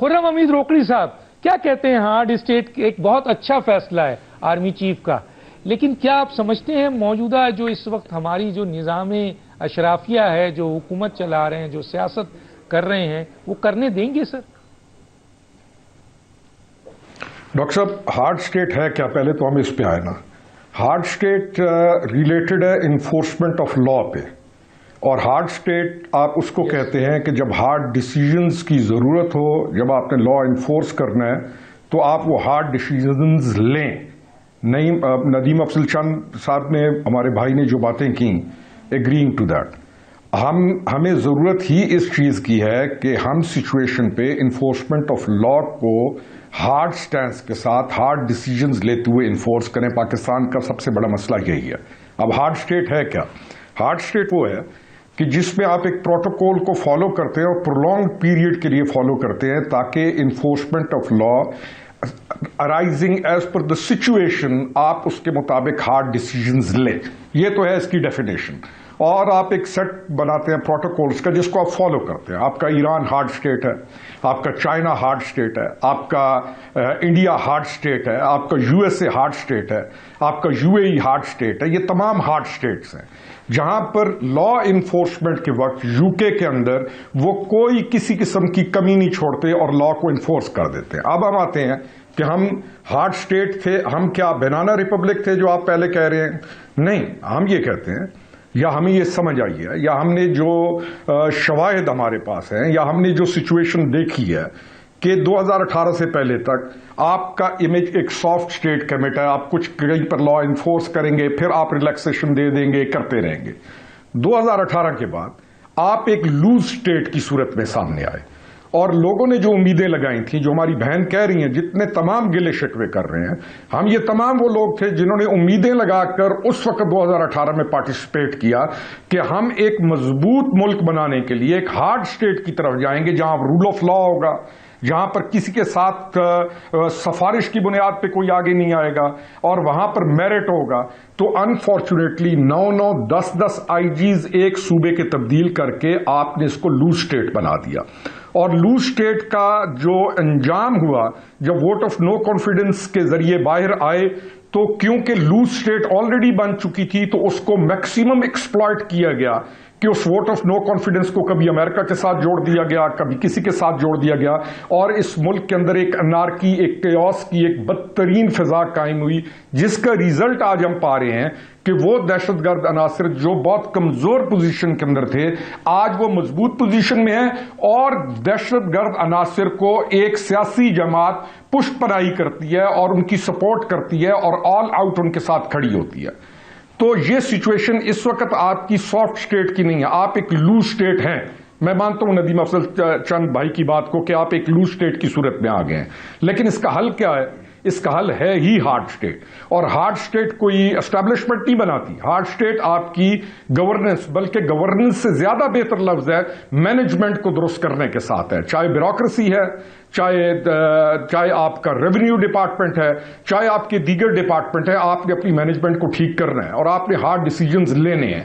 خرم حمید روکڑی صاحب کیا کہتے ہیں؟ ہارڈ اسٹیٹ ایک بہت اچھا فیصلہ ہے آرمی چیف کا، لیکن کیا آپ سمجھتے ہیں موجودہ جو اس وقت ہماری جو نظام اشرافیہ ہے، جو حکومت چلا رہے ہیں، جو سیاست کر رہے ہیں، وہ کرنے دیں گے سر؟ ڈاکٹر صاحب ہارڈ اسٹیٹ ہے کیا؟ پہلے تو ہم اس پہ آئے نا. ہارڈ اسٹیٹ ریلیٹڈ ہے انفورسمنٹ آف لا پہ، اور ہارڈ اسٹیٹ آپ اس کو کہتے ہیں کہ جب ہارڈ ڈیسیژنز کی ضرورت ہو، جب آپ نے لا انفورس کرنا ہے تو آپ وہ ہارڈ ڈیسیژنز لیں. ندیم افضل چند صاحب نے، ہمارے بھائی نے جو باتیں کی، ایگرینگ ٹو دیٹ. ہمیں ضرورت ہی اس چیز کی ہے کہ ہم سچویشن پہ انفورسمنٹ آف لا کو ہارڈ سٹینس کے ساتھ ہارڈ ڈیسیژنز لیتے ہوئے انفورس کریں. پاکستان کا سب سے بڑا مسئلہ یہی ہے. اب ہارڈ اسٹیٹ ہے کیا؟ ہارڈ اسٹیٹ وہ ہے کہ جس میں آپ ایک پروٹوکول کو فالو کرتے ہیں اور پرولونگ پیریڈ کے لیے فالو کرتے ہیں تاکہ enforcement of law arising as per the situation آپ اس کے مطابق ہارڈ ڈیسیژنز لیں. یہ تو ہے اس کی ڈیفینیشن. اور آپ ایک سیٹ بناتے ہیں پروٹوکولز کا جس کو آپ فالو کرتے ہیں. آپ کا ایران ہارڈ اسٹیٹ ہے، آپ کا چائنا ہارڈ اسٹیٹ ہے، آپ کا انڈیا ہارڈ اسٹیٹ ہے، آپ کا U S a hard state ہے، آپ کا you a E hard state ہے. یہ تمام ہارڈ اسٹیٹس ہیں جہاں پر لا انفورسمنٹ کے وقت یو کے اندر وہ کوئی کسی قسم کی کمی نہیں چھوڑتے اور لا کو انفورس کر دیتے ہیں. اب ہم آتے ہیں کہ ہم ہارڈ اسٹیٹ تھے، ہم کیا بنانا ریپبلک تھے جو آپ پہلے کہہ رہے ہیں؟ نہیں، ہم یہ کہتے ہیں، یا ہمیں یہ سمجھ آئی ہے، یا ہم نے جو شواہد ہمارے پاس ہیں، یا ہم نے جو سچویشن دیکھی ہے کہ 2018 سے پہلے تک آپ کا امیج ایک سافٹ اسٹیٹ کمیٹ ہے. آپ کچھ کہیں پر لا انفورس کریں گے، پھر آپ ریلیکسیشن دے دیں گے، کرتے رہیں گے. 2018 کے بعد آپ ایک لوز اسٹیٹ کی صورت میں سامنے آئے، اور لوگوں نے جو امیدیں لگائی تھیں، جو ہماری بہن کہہ رہی ہیں، جتنے تمام گلے شکوے کر رہے ہیں، ہم یہ تمام وہ لوگ تھے جنہوں نے امیدیں لگا کر اس وقت 2018 میں پارٹیسپیٹ کیا کہ ہم ایک مضبوط ملک بنانے کے لیے ایک ہارڈ اسٹیٹ کی طرف جائیں گے جہاں رول آف لا ہوگا، جہاں پر کسی کے ساتھ سفارش کی بنیاد پہ کوئی آگے نہیں آئے گا، اور وہاں پر میرٹ ہوگا. تو انفارچونیٹلی 9 10 آئی جیز ایک صوبے کے تبدیل کر کے آپ نے اس کو لوز اسٹیٹ بنا دیا. اور لوز اسٹیٹ کا جو انجام ہوا جب ووٹ آف نو کانفیڈنس کے ذریعے باہر آئے، تو کیونکہ لوز اسٹیٹ آلریڈی بن چکی تھی تو اس کو میکسیمم ایکسپلائٹ کیا گیا کہ اس ووٹ آف نو کانفیڈنس کو کبھی امریکہ کے ساتھ جوڑ دیا گیا، کبھی کسی کے ساتھ جوڑ دیا گیا، اور اس ملک کے اندر ایک انارکی، ایک کیوس کی ایک بدترین فضا قائم ہوئی، جس کا ریزلٹ آج ہم پا رہے ہیں کہ وہ دہشت گرد عناصر جو بہت کمزور پوزیشن کے اندر تھے آج وہ مضبوط پوزیشن میں ہیں، اور دہشت گرد عناصر کو ایک سیاسی جماعت پشت پناہی کرتی ہے اور ان کی سپورٹ کرتی ہے اور آل آؤٹ ان کے ساتھ کھڑی ہوتی ہے. تو یہ سچویشن اس وقت آپ کی سافٹ اسٹیٹ کی نہیں ہے، آپ ایک لوز اسٹیٹ ہیں. میں مانتا ہوں ندیم افضل چند بھائی کی بات کو کہ آپ ایک لوز اسٹیٹ کی صورت میں آ گئے ہیں، لیکن اس کا حل کیا ہے؟ اس کا حل ہے ہی ہارڈ اسٹیٹ. اور ہارڈ اسٹیٹ کوئی اسٹیبلشمنٹ نہیں بناتی. ہارڈ اسٹیٹ آپ کی گورننس، بلکہ گورننس سے زیادہ بہتر لفظ ہے، مینجمنٹ کو درست کرنے کے ساتھ ہے. چاہے بیوروکریسی ہے، چاہے آپ کا ریونیو ڈپارٹمنٹ ہے، چاہے آپ کے دیگر ڈپارٹمنٹ ہے، آپ نے اپنی مینجمنٹ کو ٹھیک کرنا ہے اور آپ نے ہارڈ ڈیسیژنز لینے ہیں.